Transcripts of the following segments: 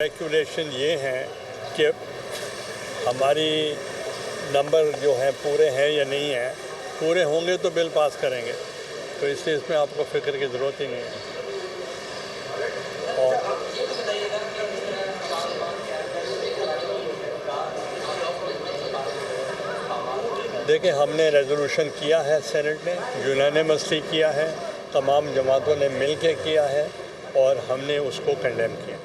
Calculation ये हैं कि हमारी नंबर जो हैं पूरे हैं या नहीं हैं। पूरे होंगे तो बिल पास करेंगे, तो इसलिए इसमें आपको फिक्र की ज़रूरत ही नहीं है। और देखिए, हमने रेजोल्यूशन किया है सेनेट ने, यूनानिमसली किया है, तमाम जमातों ने मिल के किया है और हमने उसको कंडेम किया।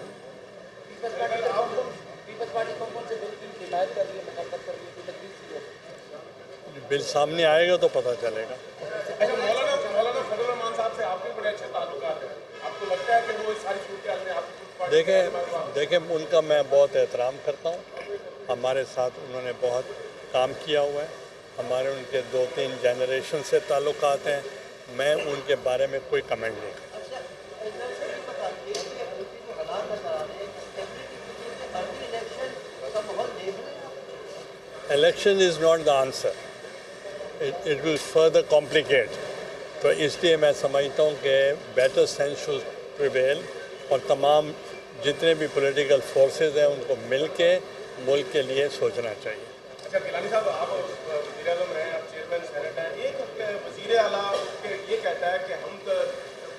बिल सामने आएगा तो पता चलेगा। मौलाना फजल रहमान साहब से आपके बड़े अच्छे ताल्लुकात हैं, आपको लगता है कि वो इस सारी सूरत में आपकी देखें उनका मैं बहुत एहतराम करता हूँ। हमारे साथ उन्होंने बहुत काम किया हुआ है। हमारे उनके 2-3 जनरेशन से ताल्लुकात हैं। मैं उनके बारे में कोई कमेंट नहीं करता। Election is not the answer, it will further complicate. तो इसलिए मैं समझता हूँ कि बेटर सेंस शुड प्रिवेल और तमाम जितने भी पॉलिटिकल फोर्सेस हैं उनको मिल के मुल्क के लिए सोचना चाहिए। अच्छा गिलानी साहब, आप वज़ीर-ए-आज़म हैं, आप चेयरमैन सेनेट हैं, एक वज़ीर आला ये कहता है कि हम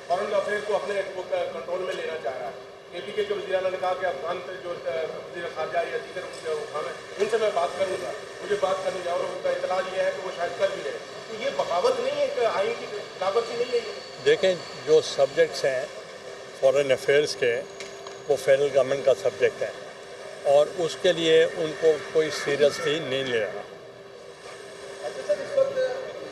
फॉरेन अफेयर को अपने कंट्रोल में लेना चाह रहा है। KPK के वज़ीर आला ने कहा कि अफगान जो वज़ीर ख़ारजा या दीगर उठाना उनसे मैं बात करूँगा, मुझे बात करनी है, और उनका इतला ये है कि वो शायद कर भी रहे। तो ये बगावत नहीं है, एक आइन की खिलाफवर्जी नहीं है? देखें, जो सब्जेक्ट्स हैं फॉरेन अफेयर्स के, वो फेडरल गवर्नमेंट का सब्जेक्ट है और उसके लिए उनको कोई सीरियसली नहीं ले रहा। सर, इस वक्त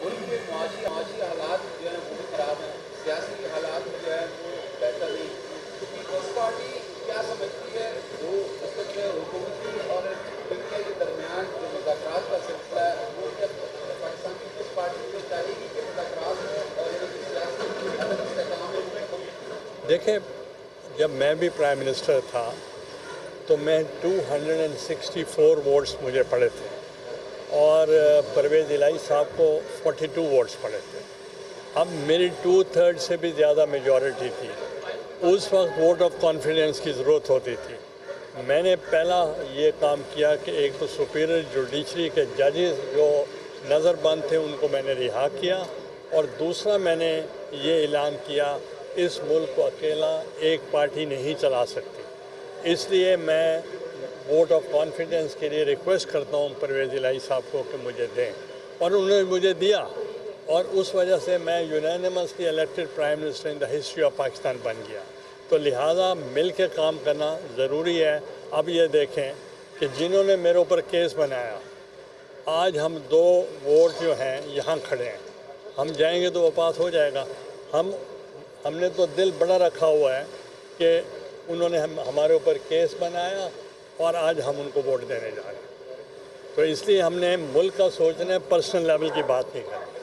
मुल्क के माशी हालात जो है वो भी ख़राब हैं, सियासी हालात जो है वो बेहतर नहीं। तो पीपल्स पार्टी क्या समझती है वो इस वक्त हुकूमती और इनके के दरमियान जो मुज़ाकरात का सिलसिला है वो क्या पाकिस्तान पीपल्स पार्टी को चाहेगी कि मुज़ाकरात हो और इनकी सियासी अलग इस्तेमाल? देखें, जब मैं भी प्राइम मिनिस्टर था तो मैं 264 वोट्स मुझे पड़े थे और परवेज़ इलाही साहब को 42 वोट्स पड़े थे। अब मेरी 2/3 से भी ज़्यादा मेजॉरिटी थी। उस वक्त वोट ऑफ कॉन्फिडेंस की ज़रूरत होती थी। मैंने पहला ये काम किया कि एक तो सुपीरियर जुडिशरी के जजेस जो नज़रबंद थे उनको मैंने रिहा किया और दूसरा मैंने ये ऐलान किया इस मुल्क को अकेला एक पार्टी नहीं चला सकती। इसलिए मैं वोट ऑफ कॉन्फिडेंस के लिए रिक्वेस्ट करता हूँ परवेज़ इलाही साहब को कि मुझे दें, और उन्होंने मुझे दिया और उस वजह से मैं unanimously elected prime minister in the history of Pakistan बन गया। तो लिहाजा मिल के काम करना ज़रूरी है। अब ये देखें कि जिन्होंने मेरे ऊपर केस बनाया, आज हम 2 वोट जो हैं यहाँ खड़े हैं, हम जाएंगे तो वो पास हो जाएगा। हमने तो दिल बड़ा रखा हुआ है कि उन्होंने हमारे ऊपर केस बनाया और आज हम उनको वोट देने जा रहे हैं। तो इसलिए हमने मुल्क का सोचना है, पर्सनल लेवल की बात नहीं करनी।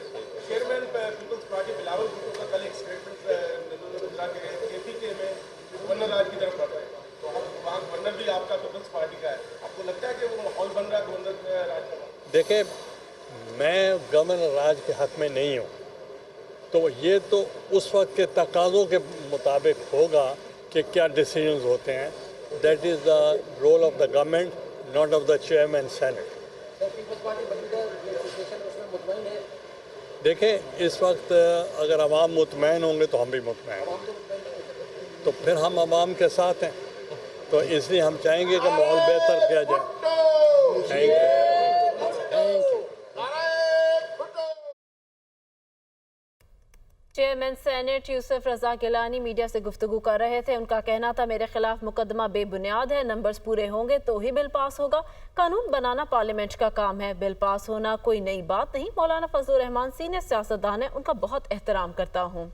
चेयरमैन पीपल्स पार्टी बिलावल भुट्टो का कल एक स्टेटमेंट KPK में गवर्नर राज की तरफ बढ़ रहे हैं, तो अब वहाँ गवर्नर भी आपका पीपल्स पार्टी का है। आपको लगता है कि वो माहौल बन रहा है गवर्नर राज का? देखिए, मैं गवर्नर राज के हक़ में नहीं हूँ, तो ये तो उस वक्त के तकाज़ों के मुताबिक होगा कि क्या डिसीजंस होते हैं। That is the role of the government, not of the chairman senate. देखें, इस वक्त अगर अवाम मुतमईन होंगे तो हम भी मुतमईन होंगे, तो फिर हम अवाम के साथ हैं। तो इसलिए हम चाहेंगे कि माहौल बेहतर किया जाए। Thank you. Chairman senate Yusuf Raza Gilani media से गुफ्तगू कर रहे थे। उनका कहना था मेरे खिलाफ मुकदमा बेबुनियाद है, नंबर्स पूरे होंगे तो ही बिल पास होगा। कानून बनाना पार्लियामेंट का काम है, बिल पास होना कोई नई बात नहीं। मौलाना फजल रहमान सीनियर सियासतदान है, उनका बहुत एहतराम करता हूँ।